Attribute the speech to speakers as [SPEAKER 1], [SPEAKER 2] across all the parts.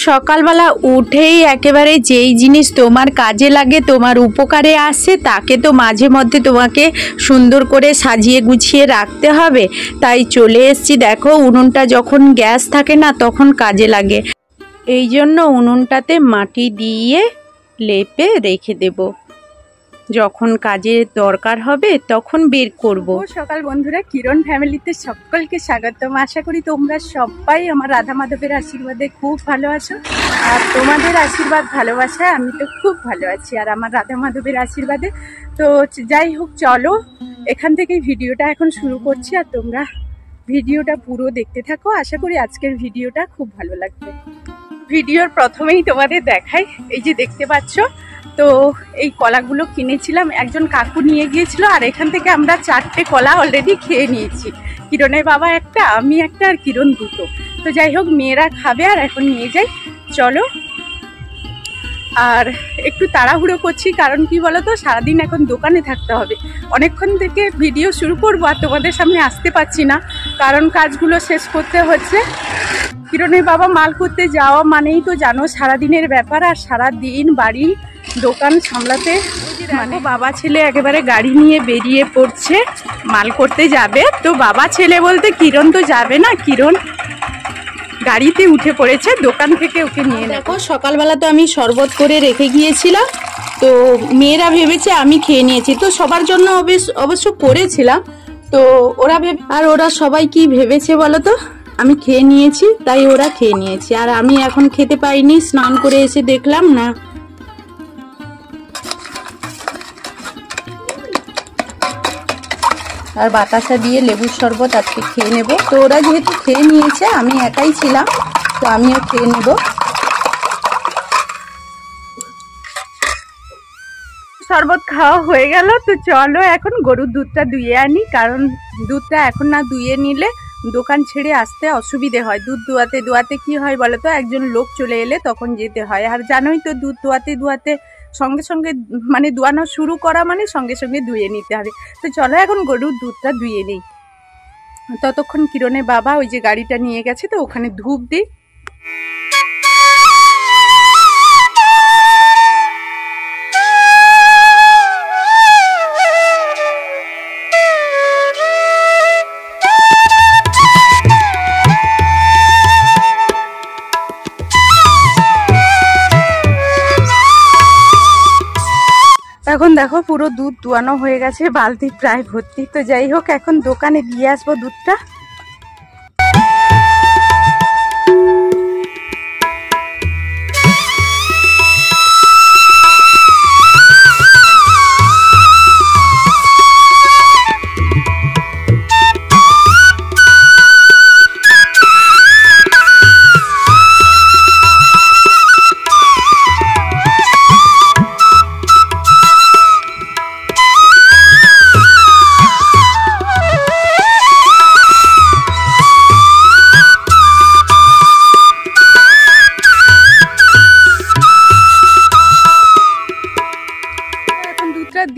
[SPEAKER 1] সকালবেলা উঠেই একেবারে যেই জিনিস তোমার কাজে লাগে, তোমার উপকারে আসে, তাকে তো মাঝে মধ্যে তোমাকে সুন্দর করে সাজিয়ে গুছিয়ে রাখতে হবে। তাই চলে এসেছি। দেখো, উনুনটা যখন গ্যাস থাকে না তখন কাজে লাগে। এই জন্য উনুনটাতে মাটি দিয়ে লেপে রেখে দেব, যখন কাজে দরকার হবে তখন বের করব। সকাল বন্ধুরা, কিরণ ফ্যামিলিতে সকলকে স্বাগতম। আশা করি তোমরা সবাই আমার রাধা মাধবের আশীর্বাদে খুব ভালো আছো, আর তোমাদের আশীর্বাদ ভালোবাসায় আমি তো খুব ভালো আছি, আর আমার রাধা মাধবের আশীর্বাদে। তো যাই হোক, চলো এখান থেকেই ভিডিওটা এখন শুরু করছি, আর তোমরা ভিডিওটা পুরো দেখতে থাকো। আশা করি আজকের ভিডিওটা খুব ভালো লাগবে। ভিডিওর প্রথমেই তোমাদের দেখাই, এই যে দেখতে পাচ্ছ, তো এই কলাগুলো কিনেছিলাম, একজন কাকু নিয়ে গিয়েছিল, আর এখান থেকে আমরা 4টে কলা অলরেডি খেয়ে নিয়েছি। কিরণের বাবা একটা, আমি একটা, আর কিরণ দুটো। তো যাই হোক, মেয়েরা খাবে, আর এখন নিয়ে যাই, চলো। আর একটু তাড়াহুড়ো করছি, কারণ কি বলতো, সারাদিন এখন দোকানে থাকতে হবে। অনেকক্ষণ থেকে ভিডিও শুরু করবো, আর তোমাদের সামনে আসতে পারছি না, কারণ কাজগুলো শেষ করতে হচ্ছে। কিরণের বাবা মাল করতে যাওয়া মানেই তো জানো সারাদিনের ব্যাপার, আর সারাদিন বাড়ি দোকান সামলাতে, মানে বাবা ছেলে একেবারে গাড়ি নিয়ে বেরিয়ে পড়ছে, মাল করতে যাবে। তো বাবা ছেলে বলতে কিরণ তো যাবে না, কিরণ গাড়িতে উঠে পড়েছে, দোকান থেকে ওকে নিয়ে। দেখো, সকালবেলা তো আমি শরবত করে রেখে গিয়েছিলাম, তো মেয়েরা ভেবেছে আমি খেয়ে নিয়েছি, তো সবার জন্য অবশ্য করেছিলাম। তো ওরা সবাই কি ভেবেছে বলো তো, আমি খেয়ে নিয়েছি, তাই ওরা খেয়ে নিয়েছে, আর আমি এখন খেতে পাইনি। স্নান করে এসে দেখলাম না। আর বাতাসা দিয়ে লেবুর শরবত আজকে খেয়ে নেব। তো ওরা যেহেতু খেয়ে নিয়েছে, আমি একাই ছিলাম, তো আমিও খেয়ে নেব। শরবত খাওয়া হয়ে গেল, তো চলো এখন গরুর দুধটা দুইয়ে আনি, কারণ দুধটা এখন না দুইয়ে নিলে দোকান ছেড়ে আসতে অসুবিধে হয়। দুধ দোয়াতে দোয়াতে কি হয় বলো তো, একজন লোক চলে এলে তখন যেতে হয়, আর জানোই তো দুধ দোয়াতে দোয়াতে সঙ্গে সঙ্গে, মানে দোয়ানো শুরু করা মানে সঙ্গে সঙ্গে ধুয়ে নিতে হবে। তো চলো এখন গরুর দুধটা ধুয়ে নিই। ততক্ষণ কিরণের বাবা ওই যে গাড়িটা নিয়ে গেছে, তো ওখানে ধূপ দিই। এখন দেখো, পুরো দুধ দুয়ানো হয়ে গেছে, বালতি প্রায় ভর্তি। তো যাই হোক, এখন দোকানে দিয়ে আসবো দুধটা।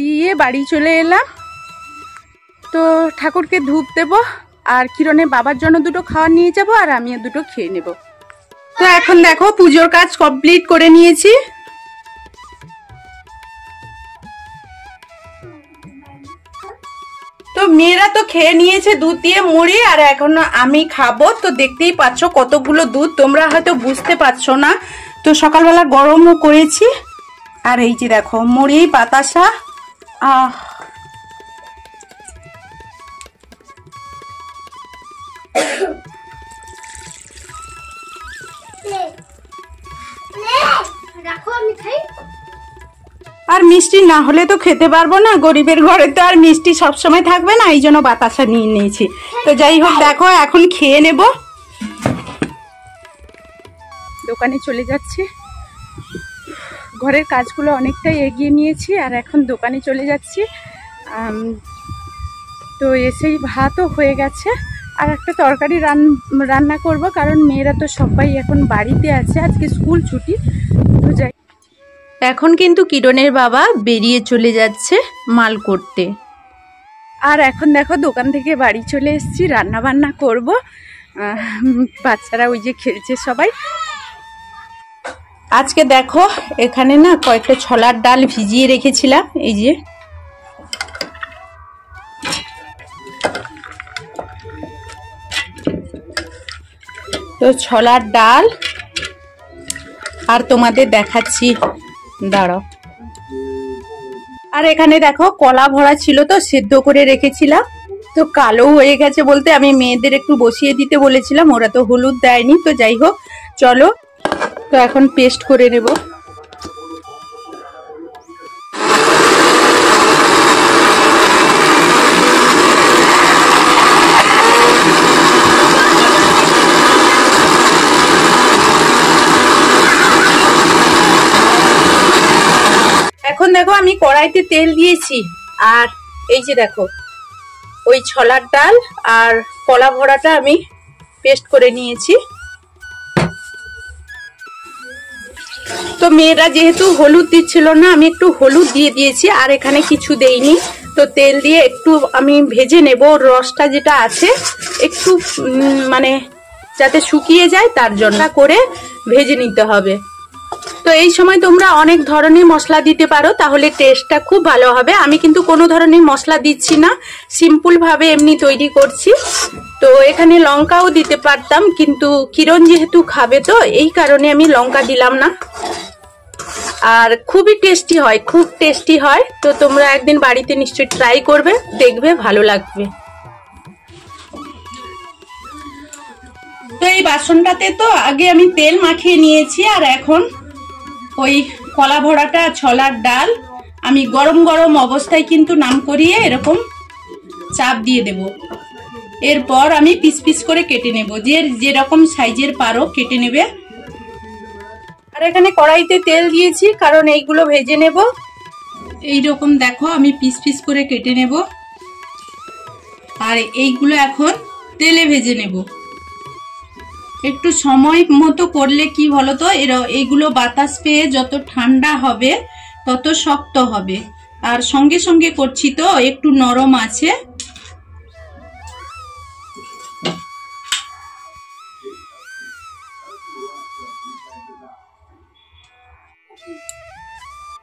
[SPEAKER 1] দিয়ে বাড়ি চলে এলাম। তো ঠাকুরকে ধূপ দেব, আর কিরণের বাবার জন্য দুটো খাওয়া নিয়ে যাব, আর আমিও দুটো খেয়ে নেব। তো এখন দেখো, পুজোর কাজ কমপ্লিট করে নিয়েছি। তো মেয়েরা তো খেয়ে নিয়েছে দুধ দিয়ে মুড়ি, আর এখন আমি খাবো। তো দেখতেই পাচ্ছ কতগুলো দুধ, তোমরা হয়তো বুঝতে পারছো না। তো সকালবেলা গরমও করেছি, আর এই যে দেখো মুড়ি বাতাসা। আর মিষ্টি না হলে তো খেতে পারবো না, গরিবের ঘরে তো আর মিষ্টি সবসময় থাকবে না, এই জন্য বাতাসা নিয়ে নিয়েছি। তো যাই হোক, দেখো এখন খেয়ে নেব। দোকানে চলে যাচ্ছি, ঘরের কাজগুলো অনেকটাই এগিয়ে নিয়েছি, আর এখন দোকানে চলে যাচ্ছি। তো এসেই ভাতও হয়ে গেছে, আর একটা তরকারি রান্না করব, কারণ মেয়েরা তো সবাই এখন বাড়িতে আছে, আজকে স্কুল ছুটি। তো যাই, এখন কিন্তু কিরণের বাবা বেরিয়ে চলে যাচ্ছে মাল করতে। আর এখন দেখো, দোকান থেকে বাড়ি চলে এসেছি, রান্না বান্না করব। বাচ্চারা ওই যে খেলছে সবাই। আজকে দেখো এখানে না কয়েকটা ছোলার ডাল ভিজিয়ে রেখেছিলাম, এই যে তো ছোলার ডাল আর তোমাদের দেখাচ্ছি, দাঁড়াও। আর এখানে দেখো কলা ভরা ছিল তো সেদ্ধ করে রেখেছিলাম, তো কালো হয়ে গেছে বলতে আমি মেয়েদের একটু বসিয়ে দিতে বলেছিলাম, ওরা তো হলুদ দেয়নি। তো যাই হোক চলো, তো এখন পেস্ট করে নেব। এখন দেখো আমি কড়াইতে তেল দিয়েছি, আর এই যে দেখো ওই ছোলার ডাল আর কলা ভরাটা আমি পেস্ট করে নিয়েছি। তো মেয়েরা যেহেতু হলুদ দিচ্ছিল না, আমি একটু হলুদ দিয়ে দিয়েছি, আর এখানে কিছু দেইনি। তো তেল দিয়ে একটু আমি ভেজে নেব, রসটা যেটা আছে একটু মানে যাতে শুকিয়ে যায়, তার জন্য করে ভেজে নিতে হবে। তো এই সময় তোমরা অনেক ধরনের মশলা দিতে পারো, তাহলে টেস্টটা খুব ভালো হবে। আমি কিন্তু কোনো ধরনের মশলা দিচ্ছি না, সিম্পল ভাবে এমনি তৈরি করছি। তো এখানে লঙ্কাও দিতে পারতাম, কিন্তু কিরণ যেহেতু খাবে তো এই কারণে আমি লঙ্কা দিলাম না। আর খুবই টেস্টি হয়, খুব টেস্টি হয়। তো তোমরা একদিন বাড়িতে নিশ্চয়ই ট্রাই করবে, দেখবে ভালো লাগবে। তো এই বাসনটাতে তো আগে আমি তেল মাখিয়ে নিয়েছি, আর এখন ওই কলা ভরাটা ছোলার ডাল আমি গরম গরম অবস্থায় কিন্তু নাম করিয়ে এরকম চাপ দিয়ে দেব। এরপর আমি পিস পিস করে কেটে নেব, যেরকম সাইজের পারো কেটে নেবে। আর এখানে কড়াইতে তেল দিয়েছি কারণ এইগুলো ভেজে নেব। এইরকম দেখো আমি পিস পিস করে কেটে নেব, আর এইগুলো এখন তেলে ভেজে নেব। একটু সময় মতো করলে কি বলতো, এইগুলো বাতাস পেয়ে যত ঠান্ডা হবে তত শক্ত হবে, আর সঙ্গে সঙ্গে করছি তো একটু নরম আছে।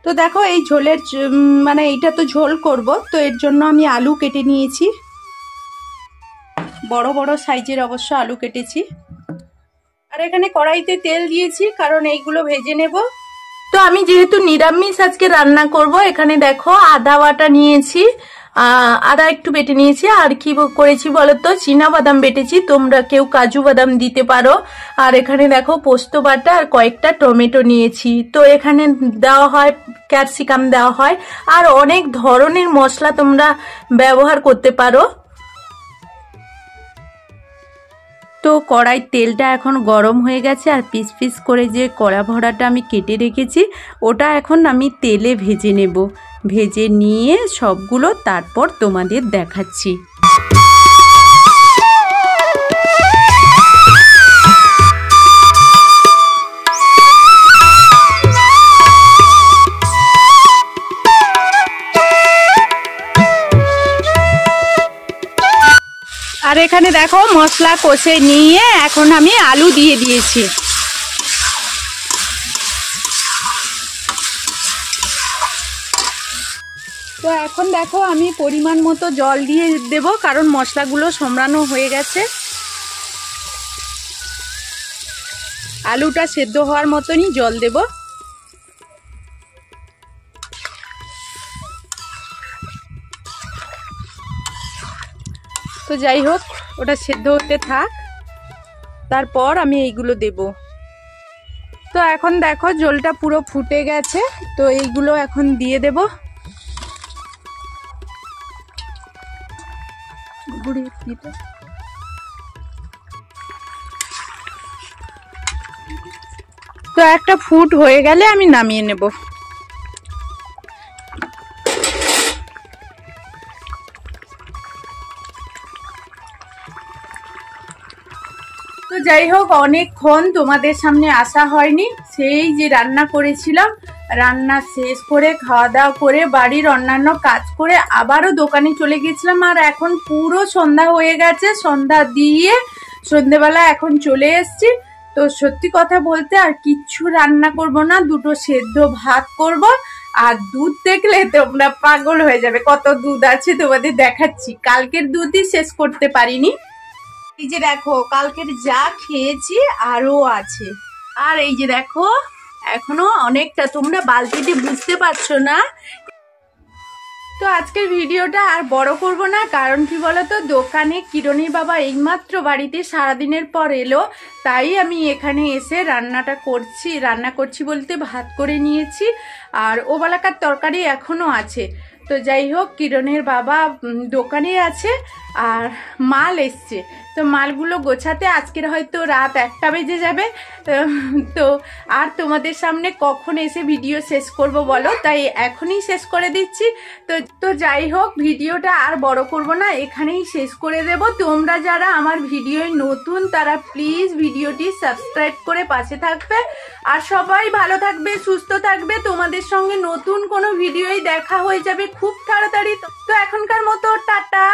[SPEAKER 1] তো দেখো এই ঝোলের মানে এইটা তো ঝোল করব, তো এর জন্য আমি আলু কেটে নিয়েছি, বড় বড় সাইজের অবশ্য আলু কেটেছি। আর এখানে কড়াইতে তেল দিয়েছি কারণ এইগুলো ভেজে নেব। তো আমি যেহেতু নিরামিষ আজকে রান্না করব, এখানে দেখো আদা বাটা নিয়েছি, আদা একটু বেটে নিয়েছি। আর কি করেছি বলতো, চীনা বাদাম বেটেছি, তোমরা কেউ কাজু বাদাম দিতে পারো। আর এখানে দেখো পোস্ত বাটা আর কয়েকটা টমেটো নিয়েছি। তো এখানে দেওয়া হয় ক্যাপসিকাম দেওয়া হয়, আর অনেক ধরনের মশলা তোমরা ব্যবহার করতে পারো। তো কড়াই তেলটা এখন গরম হয়ে গেছে, আর পিস পিস করে যে কলা ভরাটা আমি কেটে রেখেছি ওটা এখন আমি তেলে ভেজে নেব। ভেজে নিয়ে সবগুলো তারপর তোমাদের দেখাচ্ছি। আর এখানে দেখো মশলা কষে নিয়ে এখন আমি আলু দিয়ে দিয়েছি। তো এখন দেখো আমি পরিমাণ মতো জল দিয়ে দেব, কারণ মশলাগুলো সমরানো হয়ে গেছে। আলুটা সেদ্ধ হওয়ার মতনই জল দেব। তো যাই হোক ওটা সেদ্ধ হতে থাক, তারপর আমি এইগুলো দেব। তো এখন দেখো জলটা পুরো ফুটে গেছে, তো এইগুলো এখন দিয়ে দেব। তো একটা ফুট হয়ে গেলে আমি নামিয়ে নেব। তো যাই হোক অনেকক্ষণ তোমাদের সামনে আসা হয়নি, সেই যে রান্না করেছিলাম, রান্না শেষ করে খাওয়া দাওয়া করে বাড়ির অন্যান্য কাজ করে আবারও দোকানে চলে গেছিলাম। আর এখন পুরো সন্ধ্যা হয়ে গেছে, সন্ধ্যা দিয়ে সন্ধ্যেবেলা এখন চলে এসছি। তো সত্যি কথা বলতে আর কিচ্ছু রান্না করব না, দুটো সেদ্ধ ভাত করব। আর দুধ দেখলে তোমরা পাগল হয়ে যাবে, কত দুধ আছে তোমাদের দেখাচ্ছি। কালকের দুধই শেষ করতে পারিনি। এই যে দেখো কালকের যা খেয়েছি আরো আছে। আর এই যে দেখো এখনো অনেকটা, তোমরা বালতিতে বুঝতে পারছো না। তো আজকের ভিডিওটা আর বড় করব না, কারণ কি বলতো, দোকানে কিরণীর বাবা এইমাত্র বাড়িতে সারাদিনের পর এলো, তাই আমি এখানে এসে রান্না করছি বলতে ভাত করে নিয়েছি, আর ওবেলাকার তরকারি এখনো আছে। তো যাই হোক, কিরণের বাবা দোকানে আছে আর মাল এসছে, তো মালগুলো গোছাতে আজকের হয়তো রাত 1টা বেজে যাবে। তো আর তোমাদের সামনে কখন এসে ভিডিও শেষ করব বলো, তাই এখনই শেষ করে দিচ্ছি। তো যাই হোক, ভিডিওটা আর বড় করব না, এখানেই শেষ করে দেব। তোমরা যারা আমার ভিডিওয় নতুন তারা প্লিজ ভিডিওটি সাবস্ক্রাইব করে পাশে থাকবে। আর সবাই ভালো থাকবে, সুস্থ থাকবে। তোমাদের সঙ্গে নতুন কোনো ভিডিওই দেখা হয়ে যাবে খুব তাড়াতাড়ি। তো এখনকার মতো টাটা।